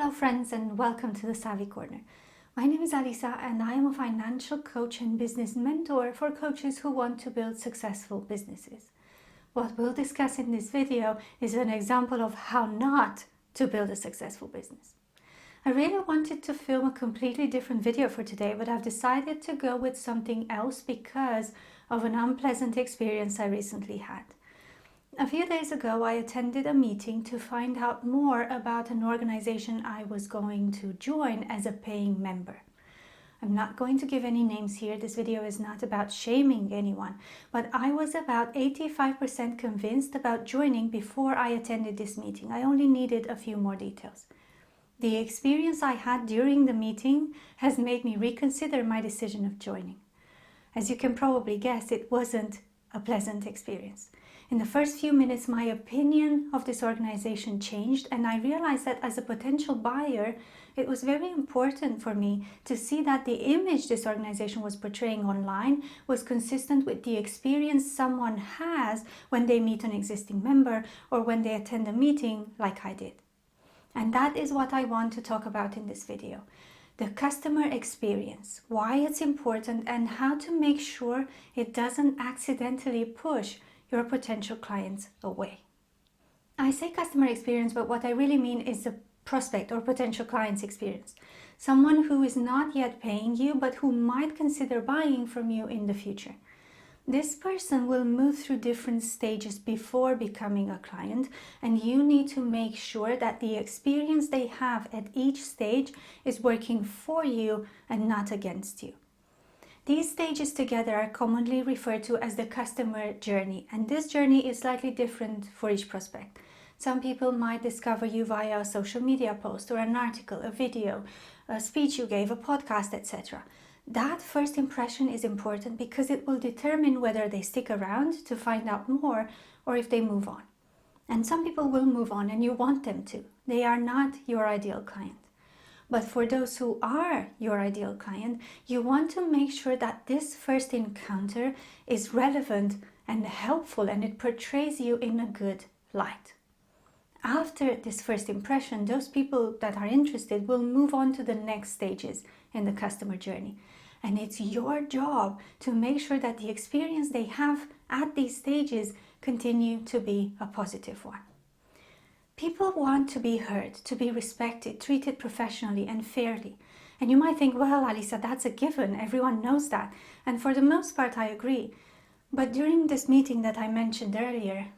Hello friends and welcome to the Savvy Corner. My name is Alisa and I am a financial coach and business mentor for coaches who want to build successful businesses. What we'll discuss in this video is an example of how not to build a successful business. I really wanted to film a completely different video for today, but I've decided to go with something else because of an unpleasant experience I recently had. A few days ago, I attended a meeting to find out more about an organization I was going to join as a paying member. I'm not going to give any names here. This video is not about shaming anyone, but I was about 85% convinced about joining before I attended this meeting. I only needed a few more details. The experience I had during the meeting has made me reconsider my decision of joining. As you can probably guess, it wasn't a pleasant experience. In the first few minutes, my opinion of this organization changed, and I realized that as a potential buyer, it was very important for me to see that the image this organization was portraying online was consistent with the experience someone has when they meet an existing member or when they attend a meeting like I did. And that is what I want to talk about in this video. The customer experience, why it's important, and how to make sure it doesn't accidentally push your potential clients away. I say customer experience, but what I really mean is the prospect or potential client's experience. Someone who is not yet paying you, but who might consider buying from you in the future. This person will move through different stages before becoming a client, and you need to make sure that the experience they have at each stage is working for you and not against you. These stages together are commonly referred to as the customer journey, and this journey is slightly different for each prospect. Some people might discover you via a social media post or an article, a video, a speech you gave, a podcast, etc. That first impression is important because it will determine whether they stick around to find out more or if they move on. And some people will move on, and you want them to. They are not your ideal client. But for those who are your ideal client, you want to make sure that this first encounter is relevant and helpful, and it portrays you in a good light. After this first impression, those people that are interested will move on to the next stages in the customer journey. And it's your job to make sure that the experience they have at these stages continue to be a positive one. People want to be heard, to be respected, treated professionally and fairly. And you might think, well, Alisa, that's a given. Everyone knows that. And for the most part, I agree. But during this meeting that I mentioned earlier,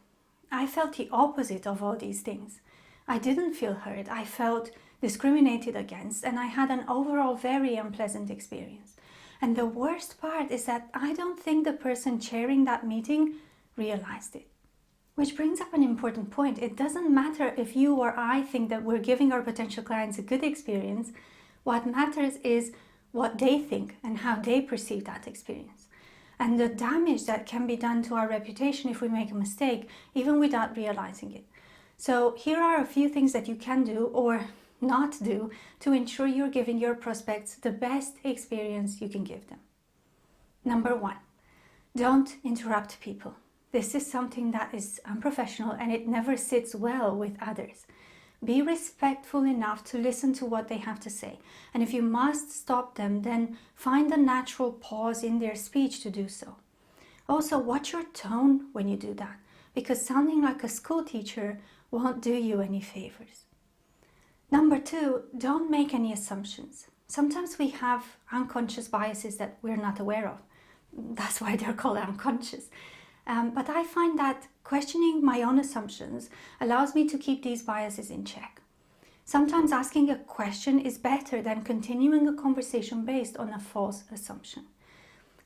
I felt the opposite of all these things. I didn't feel heard. I felt discriminated against, and I had an overall very unpleasant experience. And the worst part is that I don't think the person chairing that meeting realized it. Which brings up an important point. It doesn't matter if you or I think that we're giving our potential clients a good experience. What matters is what they think and how they perceive that experience. And the damage that can be done to our reputation if we make a mistake, even without realizing it. So here are a few things that you can do or not do to ensure you're giving your prospects the best experience you can give them. Number 1, don't interrupt people. This is something that is unprofessional and it never sits well with others. Be respectful enough to listen to what they have to say. And if you must stop them, then find a natural pause in their speech to do so. Also, watch your tone when you do that, because sounding like a school teacher won't do you any favors. Number 2, don't make any assumptions. Sometimes we have unconscious biases that we're not aware of. That's why they're called unconscious. But I find that questioning my own assumptions allows me to keep these biases in check. Sometimes asking a question is better than continuing a conversation based on a false assumption.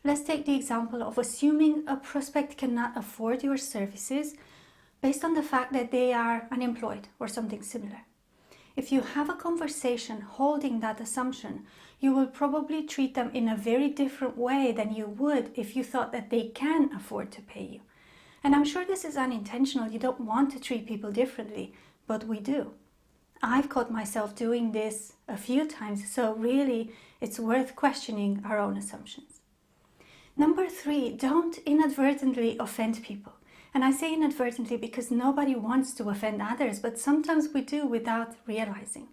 Let's take the example of assuming a prospect cannot afford your services based on the fact that they are unemployed or something similar. If you have a conversation holding that assumption, you will probably treat them in a very different way than you would if you thought that they can afford to pay you. And I'm sure this is unintentional. You don't want to treat people differently, but we do. I've caught myself doing this a few times, so really it's worth questioning our own assumptions. Number 3, don't inadvertently offend people. And I say inadvertently because nobody wants to offend others, but sometimes we do without realizing.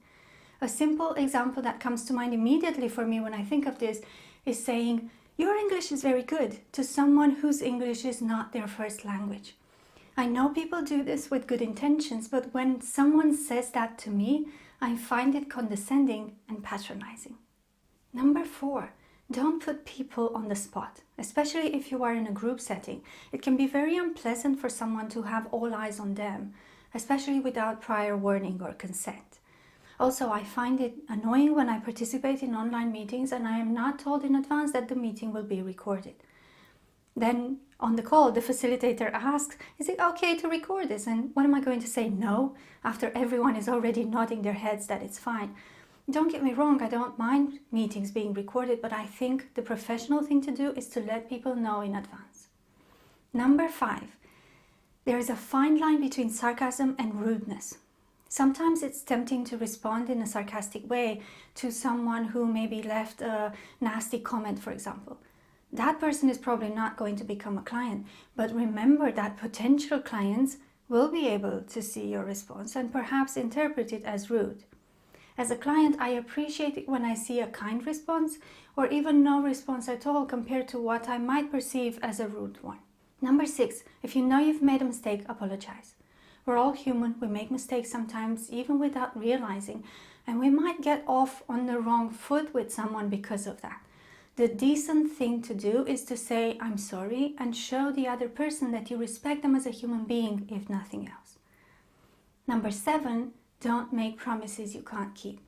A simple example that comes to mind immediately for me when I think of this is saying, "Your English is very good," to someone whose English is not their first language. I know people do this with good intentions, but when someone says that to me, I find it condescending and patronizing. Number 4, don't put people on the spot, especially if you are in a group setting. It can be very unpleasant for someone to have all eyes on them, especially without prior warning or consent. Also, I find it annoying when I participate in online meetings and I am not told in advance that the meeting will be recorded. Then on the call, the facilitator asks, "Is it okay to record this?" And what am I going to say? No, after everyone is already nodding their heads that it's fine. Don't get me wrong, I don't mind meetings being recorded, but I think the professional thing to do is to let people know in advance. Number 5, there is a fine line between sarcasm and rudeness. Sometimes it's tempting to respond in a sarcastic way to someone who maybe left a nasty comment, for example. That person is probably not going to become a client, but remember that potential clients will be able to see your response and perhaps interpret it as rude. As a client, I appreciate it when I see a kind response or even no response at all compared to what I might perceive as a rude one. Number 6, if you know you've made a mistake, apologize. We're all human, we make mistakes sometimes even without realizing, and we might get off on the wrong foot with someone because of that. The decent thing to do is to say, "I'm sorry," and show the other person that you respect them as a human being, if nothing else. Number 7, don't make promises you can't keep.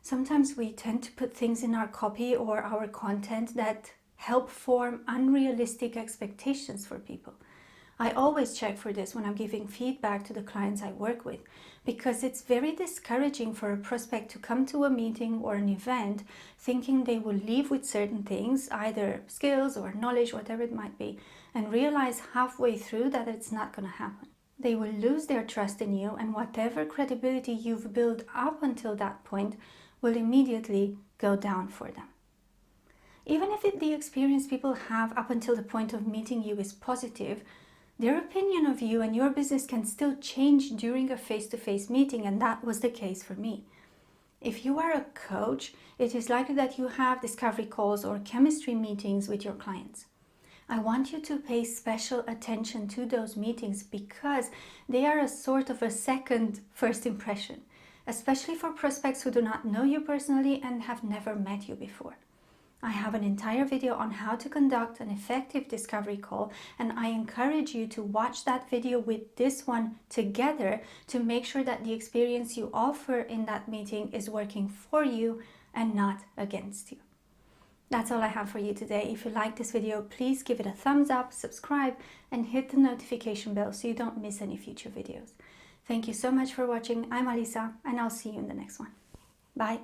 Sometimes we tend to put things in our copy or our content that help form unrealistic expectations for people. I always check for this when I'm giving feedback to the clients I work with, because it's very discouraging for a prospect to come to a meeting or an event thinking they will leave with certain things, either skills or knowledge, whatever it might be, and realize halfway through that it's not going to happen. They will lose their trust in you, and whatever credibility you've built up until that point will immediately go down for them. Even if the experience people have up until the point of meeting you is positive, their opinion of you and your business can still change during a face-to-face meeting, and that was the case for me. If you are a coach, it is likely that you have discovery calls or chemistry meetings with your clients. I want you to pay special attention to those meetings because they are a sort of a second first impression, especially for prospects who do not know you personally and have never met you before. I have an entire video on how to conduct an effective discovery call, and I encourage you to watch that video with this one together to make sure that the experience you offer in that meeting is working for you and not against you. That's all I have for you today. If you like this video, please give it a thumbs up, subscribe, and hit the notification bell so you don't miss any future videos. Thank you so much for watching. I'm Alisa, and I'll see you in the next one. Bye.